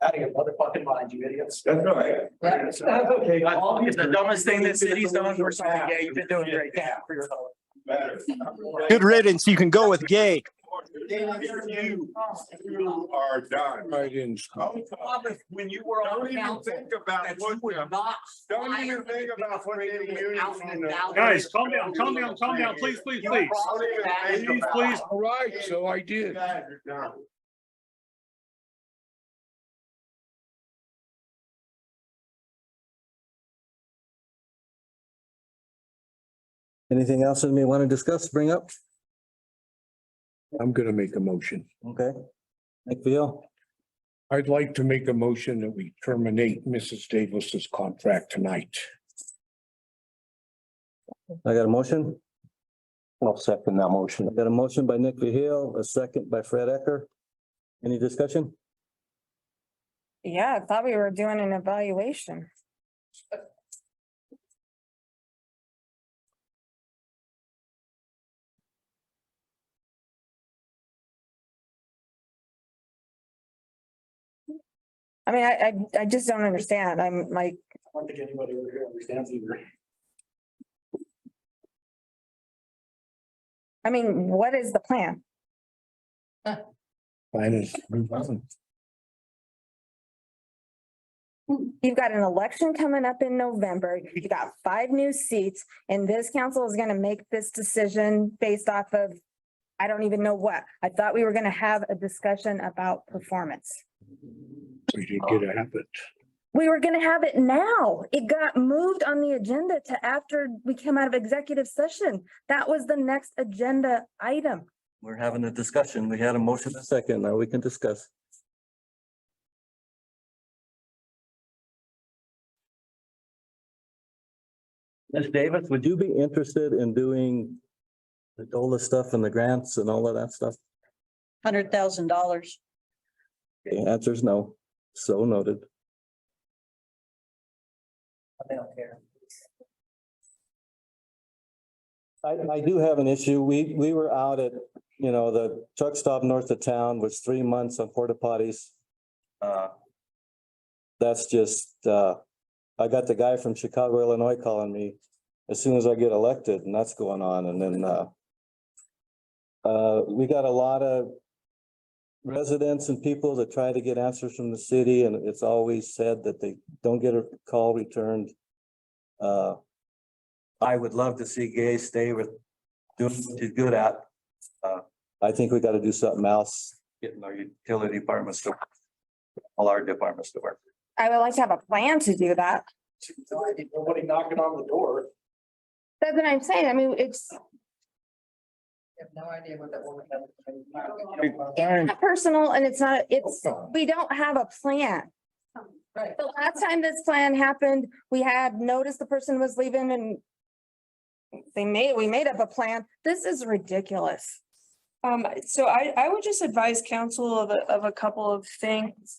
Out of your motherfucking mind, you idiots. That's right. That's okay. It's the dumbest thing the city's done for something. Yeah, you've been doing great. Yeah, for your help. Good riddance. You can go with Gaye. You are done. I didn't. When you were on Don't even council, think about that what you would not. Don't even think about what they Guys, calm down, please, please, please. Please. All right, so I did. Anything else that we want to discuss, bring up? I'm gonna make a motion. Okay. Nick Veal, I'd like to make a motion that we terminate Mrs. Davis's contract tonight. I got a motion. I'll second that motion. I got a motion by Nick Veal, a second by Fred Ecker. Any discussion? Yeah, I thought we were doing an evaluation. I mean, I just don't understand. I'm like, I don't think anybody over here understands either. I mean, what is the plan? You've got an election coming up in November. You got 5 new seats, and this council is gonna make this decision based off of, I don't even know what. I thought we were gonna have a discussion about performance. We didn't get to have it. We were gonna have it now. It got moved on the agenda to after we came out of executive session. That was the next agenda item. We're having a discussion. We had a motion, a second. Now we can discuss. Ms. Davis, would you be interested in doing the DOLA stuff and the grants and all of that stuff? $100,000. The answer is no. So noted. I don't care. I do have an issue. We were out at, the truck stop north of town was 3 months on porta potties. That's just, I got the guy from Chicago, Illinois calling me as soon as I get elected, and that's going on. And then we got a lot of residents and people that try to get answers from the city, and it's always said that they don't get a call returned. I would love to see Gaye stay with doing what he's good at. I think we got to do something else, getting our utility departments to, all our departments to work. I would like to have a plan to do that. Nobody knocking on the door. That's what I'm saying. I mean, it's I have no idea what that woman has. not personal and we don't have a plan. Right. The last time this plan happened, we had noticed the person was leaving and we made up a plan. This is ridiculous. So I would just advise council of a couple of things.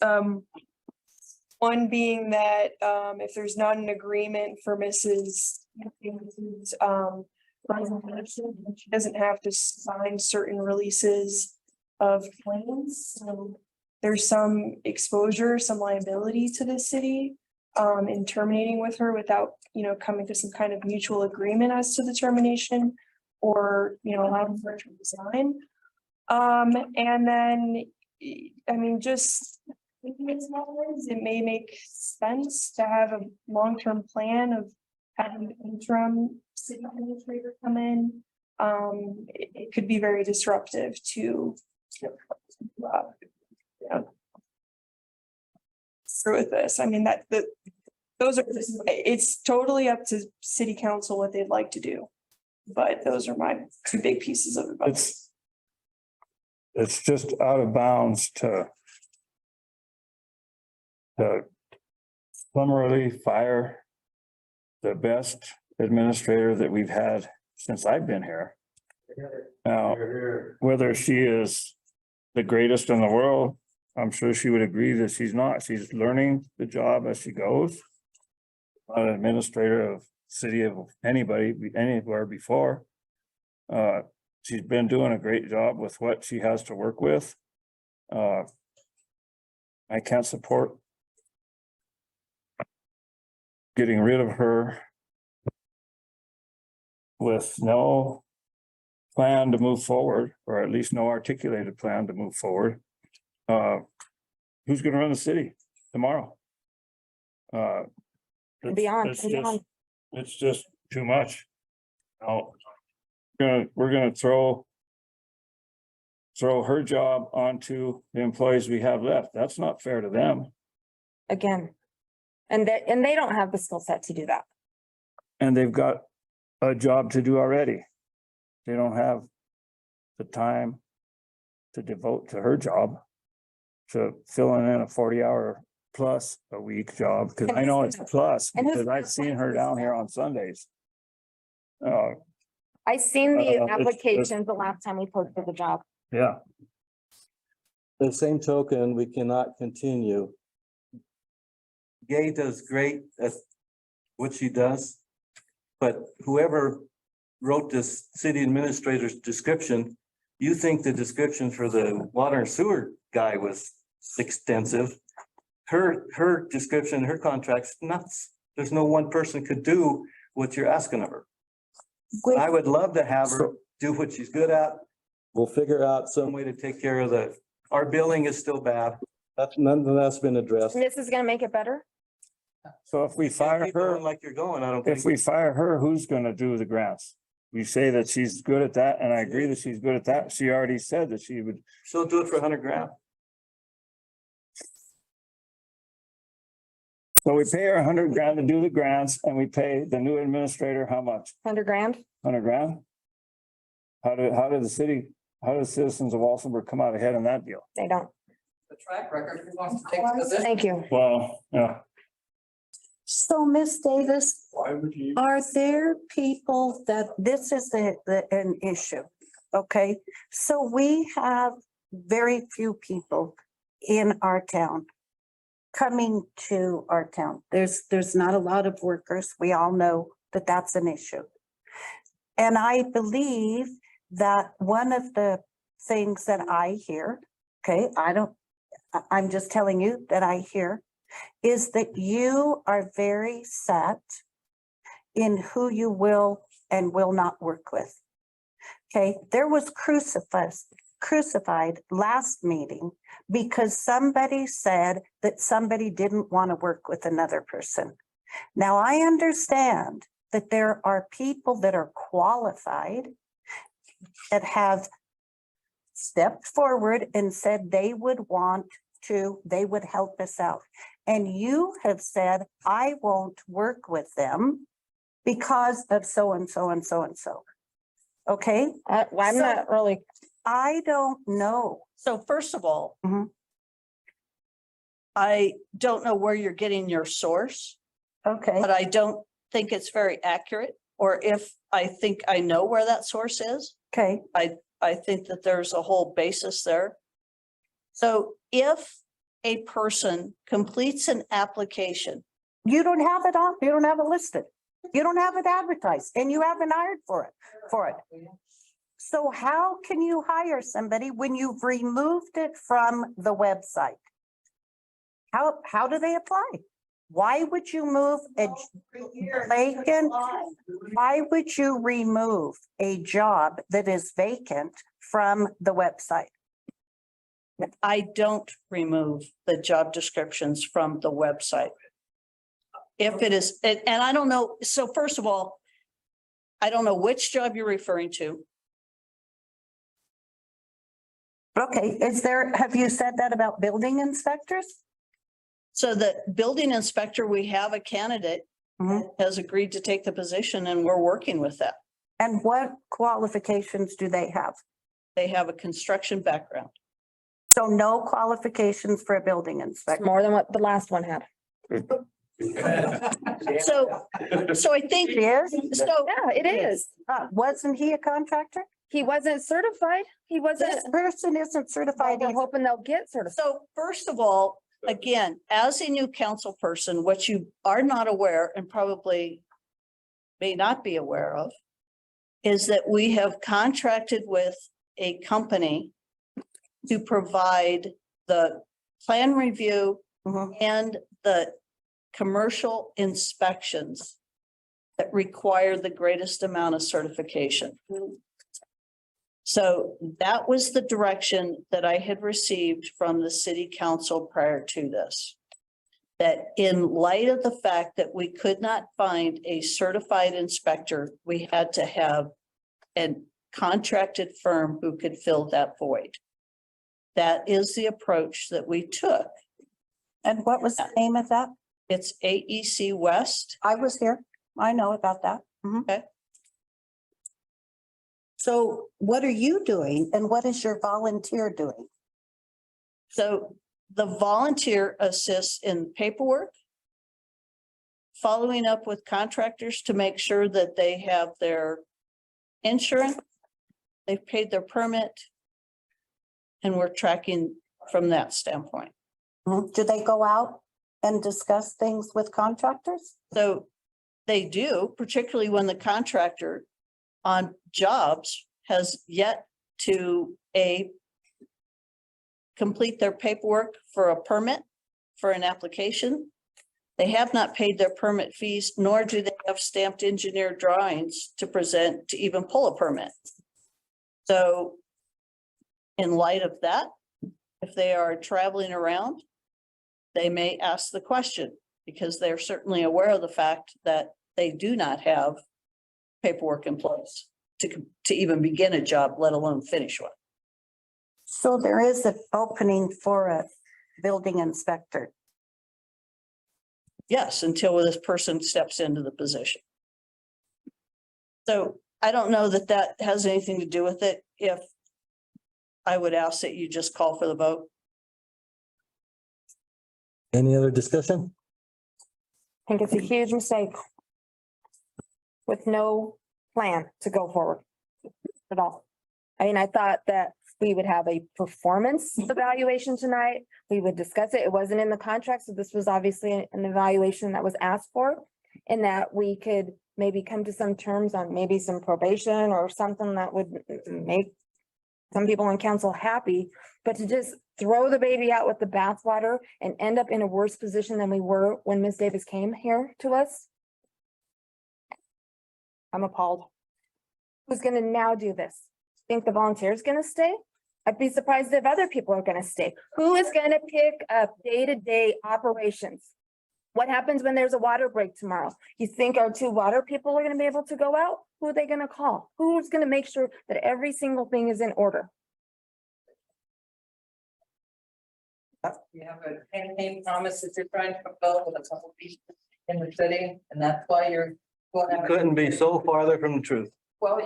One being that, if there's not an agreement for Mrs. resignation, she doesn't have to sign certain releases of claims. So there's some exposure, some liability to the city in terminating with her without, coming to some kind of mutual agreement as to the termination or, allowing her to resign. And then, I mean, just thinking in small ways, it may make sense to have a long-term plan of having an interim city administrator come in. It could be very disruptive to through with this. I mean, those are, it's totally up to city council what they'd like to do. But those are my 2 big pieces of advice. It's just out of bounds to summarily fire the best administrator that we've had since I've been here. Now, whether she is the greatest in the world, I'm sure she would agree that she's not. She's learning the job as she goes. Not an administrator of city of anybody, anywhere before. She's been doing a great job with what she has to work with. I can't support getting rid of her with no plan to move forward, or at least no articulated plan to move forward. Who's gonna run the city tomorrow? And beyond, It's and just- beyond. It's just too much. Now, we're gonna throw her job onto the employees we have left. That's not fair to them. Again. And they don't have the skill set to do that. And they've got a job to do already. They don't have the time to devote to her job, to filling in a 40-hour plus a week job, because I know it's plus, And who's- because I've seen her down here on Sundays. I seen the it's- applications the last time we posted the job. Yeah, The same token, we cannot continue. Gaye does great at what she does. But whoever wrote this city administrator's description, you think the description for the water and sewer guy was extensive. Her description, her contract's nuts. There's no one person could do what you're asking of her. I would love to have her do what she's good at. We'll figure out some way to take care of our billing is still bad. None of that's been addressed. And this is gonna make it better? so if we fire Keep going her, like you're going, I don't if think. we fire her, who's gonna do the grants? We say that she's good at that, and I agree that she's good at that. She already said that she would. She'll do it for $100,000. So we pay her $100,000 to do the grants, and we pay the new administrator how much? 100 grand? $100,000? How did the citizens of Walsenburg come out ahead on that deal? They don't. The track record, who wants to take the position? Thank you. Well, yeah. So, Miss Davis, Why would you? are there people that this is an issue? Okay, so we have very few people in our town coming to our town. There's not a lot of workers. We all know that that's an issue. And I believe that one of the things that I hear, okay, I'm just telling you that I hear, is that you are very set in who you will and will not work with. Okay, there was crucified last meeting because somebody said that somebody didn't want to work with another person. Now, I understand that there are people that are qualified that have stepped forward and said they would help us out. And you have said, I won't work with them because of so and so and so and so. Okay, Well, I'm So- not really, I don't know. So first of all, Mhm. I don't know where you're getting your source, Okay, but I don't think it's very accurate. Or if I think I know where that source is, okay, I think that there's a whole basis there. So if a person completes an application, you don't have it on, you don't have it listed. You don't have it advertised and you haven't hired for it. So how can you hire somebody when you've removed it from the website? How do they apply? Why would you move a vacant? Why would you remove a job that is vacant from the website? I don't remove the job descriptions from the website. If it is, and I don't know, so first of all, I don't know which job you're referring to. Okay, have you said that about building inspectors? So the building inspector, we have a candidate Mhm. has agreed to take the position and we're working with that. And what qualifications do they have? They have a construction background. So no qualifications for a building it's inspector. more than what the last one had. So I think, Yes, so Yeah, it is. wasn't he a contractor? He wasn't certified. He wasn't, This person isn't certified. they're hoping they'll get certified. so first of all, again, as a new council person, what you are not aware and probably may not be aware of is that we have contracted with a company to provide the plan review and the commercial inspections that require the greatest amount of certification. So that was the direction that I had received from the city council prior to this. That in light of the fact that we could not find a certified inspector, we had to have a contracted firm who could fill that void. That is the approach that we took. And what was the name of that? It's AEC West. I was here. I know about that. Okay. So what are you doing and what is your volunteer doing? So the volunteer assists in paperwork, following up with contractors to make sure that they have their insurance, they've paid their permit, and we're tracking from that standpoint. Do they go out and discuss things with contractors? So they do, particularly when the contractor on jobs has yet to complete their paperwork for a permit, for an application. They have not paid their permit fees, nor do they have stamped engineer drawings to present to even pull a permit. So in light of that, if they are traveling around, they may ask the question because they're certainly aware of the fact that they do not have paperwork in place to even begin a job, let alone finish one. So there is an opening for a building inspector. Yes, until this person steps into the position. So I don't know that that has anything to do with it. If I would ask that you just call for the vote. Any other discussion? I think it's a huge mistake. With no plan to go forward at all. I mean, I thought that we would have a performance evaluation tonight. We would discuss it. It wasn't in the contract, so this was obviously an evaluation that was asked for. And that we could maybe come to some terms on maybe some probation or something that would make some people on council happy. But to just throw the baby out with the bathwater and end up in a worse position than we were when Ms. Davis came here to us. I'm appalled. Who's gonna now do this? Think the volunteer's gonna stay? I'd be surprised if other people are gonna stay. Who is gonna pick up day-to-day operations? What happens when there's a water break tomorrow? You think our 2 water people are gonna be able to go out? Who are they gonna call? Who's gonna make sure that every single thing is in order? You have a campaign promise that you're trying to fulfill with a couple people in the city, and that's why you're. Couldn't be so farther from the truth. Well,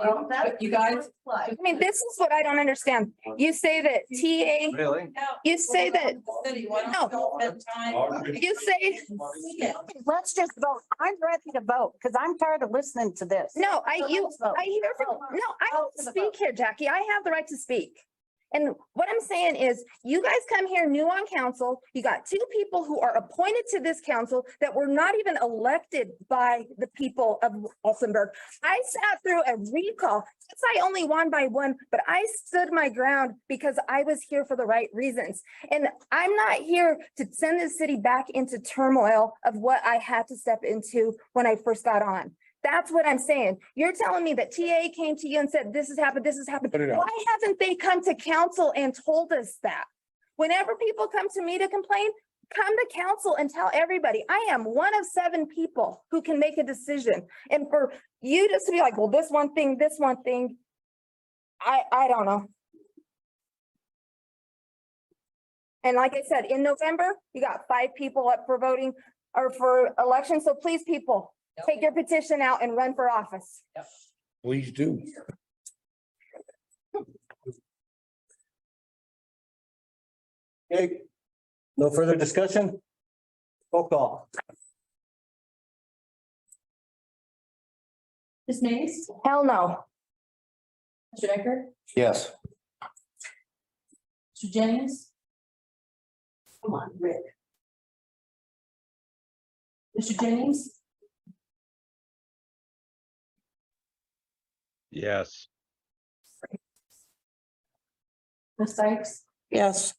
you guys. I mean, this is what I don't understand. You say that TA, Really? you say that, you say, Let's just vote. I'm ready to vote because I'm tired of listening to this. no, I So hear let's vote. from, no, I don't speak here, Jackie. I have the right to speak. And what I'm saying is, you guys come here new on council, you got 2 people who are appointed to this council that were not even elected by the people of Walsenburg. I sat through a recall, yes, I only won by 1, but I stood my ground because I was here for the right reasons. And I'm not here to send this city back into turmoil of what I had to step into when I first got on. That's what I'm saying. You're telling me that TA came to you and said, this has happened, this has happened. Put it out. Why haven't they come to council and told us that? Whenever people come to me to complain, come to council and tell everybody, I am one of 7 people who can make a decision. And for you just to be like, well, this one thing, I don't know. And like I said, in November, you got 5 people up for voting or for election. So please, people, take your petition out and run for office. Please do. Okay. No further discussion? Roll call. Ms. Mays, Hell no. Mr. Decker, Yes. Mr. Jennings. Come on, Rick. Mr. Jennings. Yes. Ms. Sykes, Yes.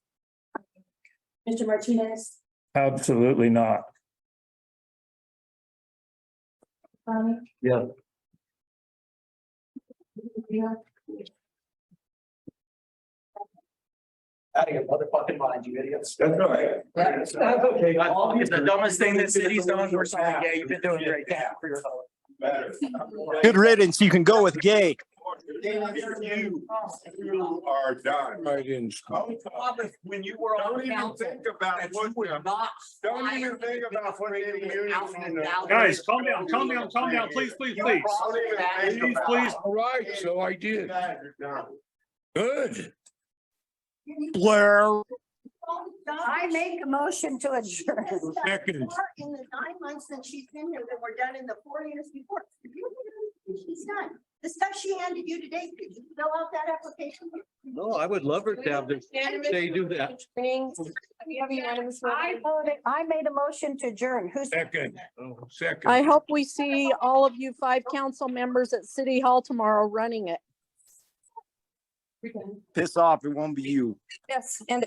Mr. Martinez, Absolutely not. Bonnie. Yeah. Yeah. Out of your motherfucking mind, you idiots. That's all right. That's okay. It's the dumbest thing this city's done for something, Gay. You've been doing great. Thank you for your help. Good riddance. You can go with Gaye. You are done. I didn't. When you were on Don't even council, think about that you what would the- not. Don't even think about putting any units in the. Guys, calm down, calm down, calm down, please, please, please. Please, please. All right, so I did. Good. Blair. I make a motion to adjourn. Second. In the 9 months since she's been here, that were done in the 4 years before. She's done. The stuff she handed you today, did you fill out that application? No, I would love her to have this, they do that. We have unanimous. vote. I made a motion to adjourn. Who's? Second. Second. I hope we see all of you 5 council members at City Hall tomorrow running it. Piss off. It won't be you. Yes, and